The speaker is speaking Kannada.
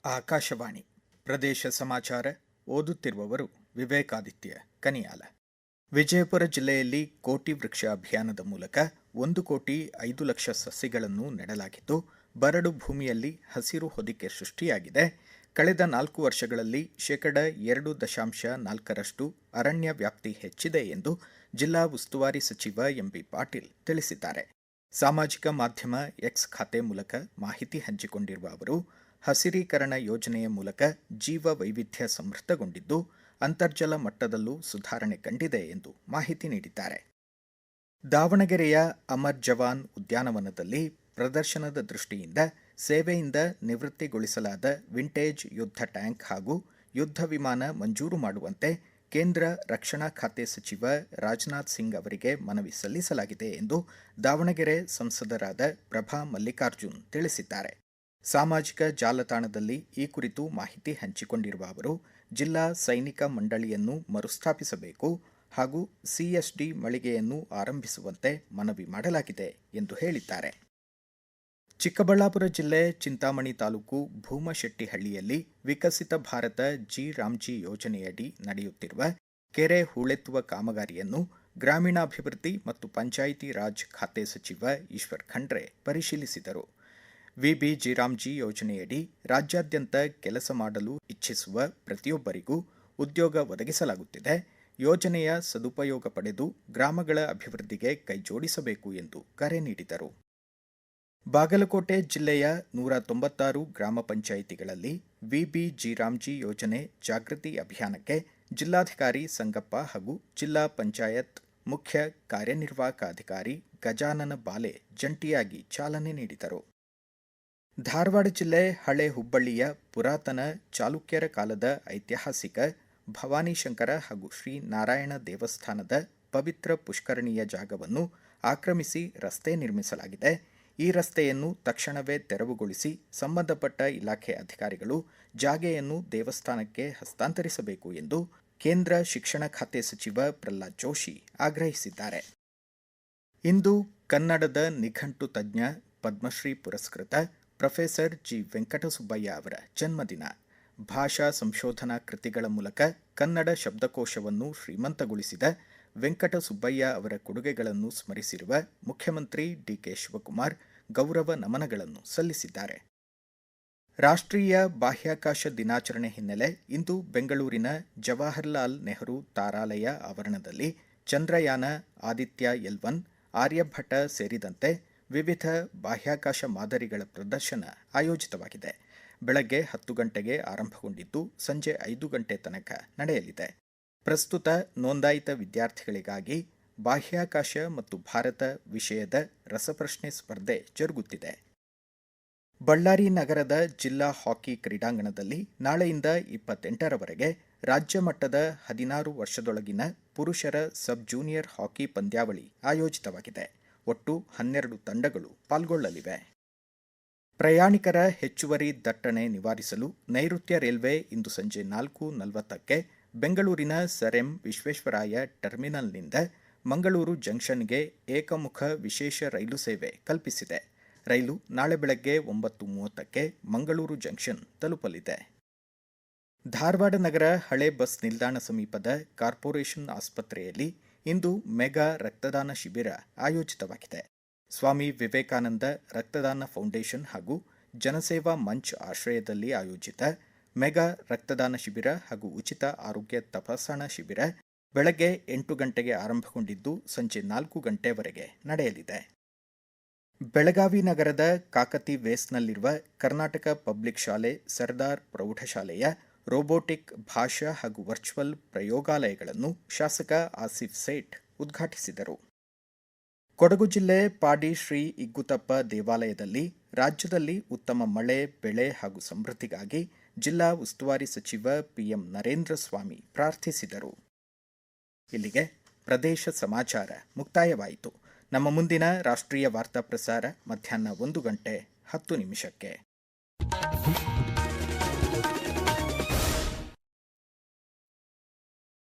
ಆಕಾಶವಾಣಿ ಪ್ರದೇಶ ಸಮಾಚಾರ ಓದುತ್ತಿರುವವರು ವಿವೇಕಾದಿತ್ಯ ಕನಿಯಾಲ. ವಿಜಯಪುರ ಜಿಲ್ಲೆಯಲ್ಲಿ ಕೋಟಿ ವೃಕ್ಷ ಅಭಿಯಾನದ ಮೂಲಕ 1,05,00,000 ಸಸಿಗಳನ್ನು ನೆಡಲಾಗಿದ್ದು, ಬರಡು ಭೂಮಿಯಲ್ಲಿ ಹಸಿರು ಹೊದಿಕೆ ಸೃಷ್ಟಿಯಾಗಿದೆ. ಕಳೆದ 4 ವರ್ಷಗಳಲ್ಲಿ 2.4% ಅರಣ್ಯ ವ್ಯಾಪ್ತಿ ಹೆಚ್ಚಿದೆ ಎಂದು ಜಿಲ್ಲಾ ಉಸ್ತುವಾರಿ ಸಚಿವ ಎಂಬಿ ಪಾಟೀಲ್ ತಿಳಿಸಿದ್ದಾರೆ. ಸಾಮಾಜಿಕ ಮಾಧ್ಯಮ ಎಕ್ಸ್ ಖಾತೆ ಮೂಲಕ ಮಾಹಿತಿ ಹಂಚಿಕೊಂಡಿರುವ ಅವರು, ಹಸಿರೀಕರಣ ಯೋಜನೆಯ ಮೂಲಕ ಜೀವ ವೈವಿಧ್ಯ ಸಮೃದ್ಧಗೊಂಡಿದ್ದು, ಅಂತರ್ಜಲ ಮಟ್ಟದಲ್ಲೂ ಸುಧಾರಣೆ ಕಂಡಿದೆ ಎಂದು ಮಾಹಿತಿ ನೀಡಿದ್ದಾರೆ. ದಾವಣಗೆರೆಯ ಅಮರ್ ಜವಾನ್ ಉದ್ಯಾನವನದಲ್ಲಿ ಪ್ರದರ್ಶನದ ದೃಷ್ಟಿಯಿಂದ ಸೇವೆಯಿಂದ ನಿವೃತ್ತಿಗೊಳಿಸಲಾದ ವಿಂಟೇಜ್ ಯುದ್ಧ ಟ್ಯಾಂಕ್ ಹಾಗೂ ಯುದ್ಧ ವಿಮಾನ ಮಂಜೂರು ಮಾಡುವಂತೆ ಕೇಂದ್ರ ರಕ್ಷಣಾ ಖಾತೆ ಸಚಿವ ರಾಜನಾಥ್ ಸಿಂಗ್ ಅವರಿಗೆ ಮನವಿ ಸಲ್ಲಿಸಲಾಗಿದೆ ಎಂದು ದಾವಣಗೆರೆ ಸಂಸದರಾದ ಪ್ರಭಾ ಮಲ್ಲಿಕಾರ್ಜುನ್ ತಿಳಿಸಿದ್ದಾರೆ. ಸಾಮಾಜಿಕ ಜಾಲತಾಣದಲ್ಲಿ ಈ ಕುರಿತು ಮಾಹಿತಿ ಹಂಚಿಕೊಂಡಿರುವ ಅವರು, ಜಿಲ್ಲಾ ಸೈನಿಕ ಮಂಡಳಿಯನ್ನು ಮರುಸ್ಥಾಪಿಸಬೇಕು ಹಾಗೂ ಸಿಎಸ್ಡಿ ಮಳಿಗೆಯನ್ನು ಆರಂಭಿಸುವಂತೆ ಮನವಿ ಮಾಡಲಾಗಿದೆ ಎಂದು ಹೇಳಿದ್ದಾರೆ. ಚಿಕ್ಕಬಳ್ಳಾಪುರ ಜಿಲ್ಲೆ ಚಿಂತಾಮಣಿ ತಾಲೂಕು ಭೂಮಶೆಟ್ಟಿಹಳ್ಳಿಯಲ್ಲಿ ವಿಕಸಿತ ಭಾರತ ಜಿ ರಾಮ್ಜಿ ಯೋಜನೆಯಡಿ ನಡೆಯುತ್ತಿರುವ ಕೆರೆ ಹೂಳೆತ್ತುವ ಕಾಮಗಾರಿಯನ್ನು ಗ್ರಾಮೀಣಾಭಿವೃದ್ಧಿ ಮತ್ತು ಪಂಚಾಯಿತಿ ರಾಜ್ ಖಾತೆ ಸಚಿವ ಈಶ್ವರ್ ಖಂಡ್ರೆ ಪರಿಶೀಲಿಸಿದರು. ವಿಬಿ ಜಿರಾಮ್ಜಿ ಯೋಜನೆಯಡಿ ರಾಜ್ಯಾದ್ಯಂತ ಕೆಲಸ ಮಾಡಲು ಇಚ್ಛಿಸುವ ಪ್ರತಿಯೊಬ್ಬರಿಗೂ ಉದ್ಯೋಗ ಒದಗಿಸಲಾಗುತ್ತಿದೆ. ಯೋಜನೆಯ ಸದುಪಯೋಗ ಪಡೆದು ಗ್ರಾಮಗಳ ಅಭಿವೃದ್ಧಿಗೆ ಕೈಜೋಡಿಸಬೇಕು ಎಂದು ಕರೆ ನೀಡಿದರು. ಬಾಗಲಕೋಟೆ ಜಿಲ್ಲೆಯ 196 ಗ್ರಾಮ ಪಂಚಾಯಿತಿಗಳಲ್ಲಿ ವಿಬಿ ಜಿರಾಮ್ಜಿ ಯೋಜನೆ ಜಾಗೃತಿ ಅಭಿಯಾನಕ್ಕೆ ಜಿಲ್ಲಾಧಿಕಾರಿ ಸಂಗಪ್ಪ ಹಾಗೂ ಜಿಲ್ಲಾ ಪಂಚಾಯತ್ ಮುಖ್ಯ ಕಾರ್ಯನಿರ್ವಾಹಕ ಅಧಿಕಾರಿ ಗಜಾನನ ಬಾಲೆ ಜಂಟಿಯಾಗಿ ಚಾಲನೆ ನೀಡಿದರು. ಧಾರವಾಡ ಜಿಲ್ಲೆ ಹಳೆ ಹುಬ್ಬಳ್ಳಿಯ ಪುರಾತನ ಚಾಲುಕ್ಯರ ಕಾಲದ ಐತಿಹಾಸಿಕ ಭವಾನಿಶಂಕರ ಹಾಗೂ ಶ್ರೀ ನಾರಾಯಣ ದೇವಸ್ಥಾನದ ಪವಿತ್ರ ಪುಷ್ಕರಣಿಯ ಜಾಗವನ್ನು ಆಕ್ರಮಿಸಿ ರಸ್ತೆ ನಿರ್ಮಿಸಲಾಗಿದೆ. ಈ ರಸ್ತೆಯನ್ನು ತಕ್ಷಣವೇ ತೆರವುಗೊಳಿಸಿ ಸಂಬಂಧಪಟ್ಟ ಇಲಾಖೆ ಅಧಿಕಾರಿಗಳು ಜಾಗೆಯನ್ನು ದೇವಸ್ಥಾನಕ್ಕೆ ಹಸ್ತಾಂತರಿಸಬೇಕು ಎಂದು ಕೇಂದ್ರ ಶಿಕ್ಷಣ ಖಾತೆ ಸಚಿವ ಪ್ರಹ್ಲಾದ್ ಜೋಶಿ ಆಗ್ರಹಿಸಿದ್ದಾರೆ. ಇಂದು ಕನ್ನಡದ ನಿಘಂಟು ತಜ್ಞ ಪದ್ಮಶ್ರೀ ಪುರಸ್ಕೃತ ಪ್ರೊಫೆಸರ್ ಜಿ ವೆಂಕಟಸುಬ್ಬಯ್ಯ ಅವರ ಜನ್ಮದಿನ. ಭಾಷಾ ಸಂಶೋಧನಾ ಕೃತಿಗಳ ಮೂಲಕ ಕನ್ನಡ ಶಬ್ದಕೋಶವನ್ನು ಶ್ರೀಮಂತಗೊಳಿಸಿದ ವೆಂಕಟಸುಬ್ಬಯ್ಯ ಅವರ ಕೊಡುಗೆಗಳನ್ನು ಸ್ಮರಿಸಿರುವ ಮುಖ್ಯಮಂತ್ರಿ ಡಿಕೆ ಶಿವಕುಮಾರ್ ಗೌರವ ನಮನಗಳನ್ನು ಸಲ್ಲಿಸಿದ್ದಾರೆ. ರಾಷ್ಟ್ರೀಯ ಬಾಹ್ಯಾಕಾಶ ದಿನಾಚರಣೆ ಹಿನ್ನೆಲೆ ಇಂದು ಬೆಂಗಳೂರಿನ ಜವಾಹರಲಾಲ್ ನೆಹರು ತಾರಾಲಯ ಆವರಣದಲ್ಲಿ ಚಂದ್ರಯಾನ, ಆದಿತ್ಯ L1, ಆರ್ಯಭಟ ಸೇರಿದಂತೆ ವಿವಿಧ ಬಾಹ್ಯಾಕಾಶ ಮಾದರಿಗಳ ಪ್ರದರ್ಶನ ಆಯೋಜಿತವಾಗಿದೆ. ಬೆಳಗ್ಗೆ 10 ಗಂಟೆಗೆ ಆರಂಭಗೊಂಡಿದ್ದು ಸಂಜೆ 5 ಗಂಟೆ ತನಕ ನಡೆಯಲಿದೆ. ಪ್ರಸ್ತುತ ನೋಂದಾಯಿತ ವಿದ್ಯಾರ್ಥಿಗಳಿಗಾಗಿ ಬಾಹ್ಯಾಕಾಶ ಮತ್ತು ಭಾರತ ವಿಷಯದ ರಸಪ್ರಶ್ನೆ ಸ್ಪರ್ಧೆ ಜರುಗುತ್ತಿದೆ. ಬಳ್ಳಾರಿ ನಗರದ ಜಿಲ್ಲಾ ಹಾಕಿ ಕ್ರೀಡಾಂಗಣದಲ್ಲಿ ನಾಳೆಯಿಂದ 28ರವರೆಗೆ ರಾಜ್ಯ ಮಟ್ಟದ 16 ವರ್ಷದೊಳಗಿನ ಪುರುಷರ ಸಬ್ ಜೂನಿಯರ್ ಹಾಕಿ ಪಂದ್ಯಾವಳಿ ಆಯೋಜಿತವಾಗಿದೆ. ಒಟ್ಟು 12 ತಂಡಗಳು ಪಾಲ್ಗೊಳ್ಳಲಿವೆ. ಪ್ರಯಾಣಿಕರ ಹೆಚ್ಚುವರಿ ದಟ್ಟಣೆ ನಿವಾರಿಸಲು ನೈಋತ್ಯ ರೈಲ್ವೆ ಇಂದು ಸಂಜೆ 4:40ಕ್ಕೆ ಬೆಂಗಳೂರಿನ ಸರ್ ಎಂ ವಿಶ್ವೇಶ್ವರಾಯ ಟರ್ಮಿನಲ್ನಿಂದ ಮಂಗಳೂರು ಜಂಕ್ಷನ್ಗೆ ಏಕಮುಖ ವಿಶೇಷ ರೈಲು ಸೇವೆ ಕಲ್ಪಿಸಿದೆ. ರೈಲು ನಾಳೆ ಬೆಳಗ್ಗೆ 9:30ಕ್ಕೆ ಮಂಗಳೂರು ಜಂಕ್ಷನ್ ತಲುಪಲಿದೆ. ಧಾರವಾಡ ನಗರ ಹಳೆ ಬಸ್ ನಿಲ್ದಾಣ ಸಮೀಪದ ಕಾರ್ಪೊರೇಷನ್ ಆಸ್ಪತ್ರೆಯಲ್ಲಿ ಇಂದು ಮೆಗಾ ರಕ್ತದಾನ ಶಿಬಿರ ಆಯೋಜಿತವಾಗಿದೆ. ಸ್ವಾಮಿ ವಿವೇಕಾನಂದ ರಕ್ತದಾನ ಫೌಂಡೇಶನ್ ಹಾಗೂ ಜನಸೇವಾ ಮಂಚ್ ಆಶ್ರಯದಲ್ಲಿ ಆಯೋಜಿತ ಮೆಗಾ ರಕ್ತದಾನ ಶಿಬಿರ ಹಾಗೂ ಉಚಿತ ಆರೋಗ್ಯ ತಪಾಸಣಾ ಶಿಬಿರ ಬೆಳಗ್ಗೆ 8 ಗಂಟೆಗೆ ಆರಂಭಗೊಂಡಿದ್ದು ಸಂಜೆ 4 ಗಂಟೆವರೆಗೆ ನಡೆಯಲಿದೆ. ಬೆಳಗಾವಿ ನಗರದ ಕಾಕತಿ ವೇಸ್ನಲ್ಲಿರುವ ಕರ್ನಾಟಕ ಪಬ್ಲಿಕ್ ಶಾಲೆ ಸರ್ದಾರ್ ಪ್ರೌಢಶಾಲೆಯ ರೋಬೋಟಿಕ್ ಭಾಷಾ ಹಾಗೂ ವರ್ಚುವಲ್ ಪ್ರಯೋಗಾಲಯಗಳನ್ನು ಶಾಸಕ ಆಸಿಫ್ ಸೇಠ್ ಉದ್ಘಾಟಿಸಿದರು. ಕೊಡಗು ಜಿಲ್ಲೆ ಪಾಡಿ ಶ್ರೀ ಇಗ್ಗುತಪ್ಪ ದೇವಾಲಯದಲ್ಲಿ ರಾಜ್ಯದಲ್ಲಿ ಉತ್ತಮ ಮಳೆ, ಬೆಳೆ ಹಾಗೂ ಸಮೃದ್ಧಿಗಾಗಿ ಜಿಲ್ಲಾ ಉಸ್ತುವಾರಿ ಸಚಿವ ಪಿಎಂ ನರೇಂದ್ರ ಸ್ವಾಮಿ ಪ್ರಾರ್ಥಿಸಿದರು. ಇಲ್ಲಿಗೆ ಪ್ರದೇಶ ಸಮಾಚಾರ ಮುಕ್ತಾಯವಾಯಿತು. ನಮ್ಮ ಮುಂದಿನ ರಾಷ್ಟ್ರೀಯ ವಾರ್ತಾ ಪ್ರಸಾರ ಮಧ್ಯಾಹ್ನ 1:10 ನಿಮಿಷಕ್ಕೆ.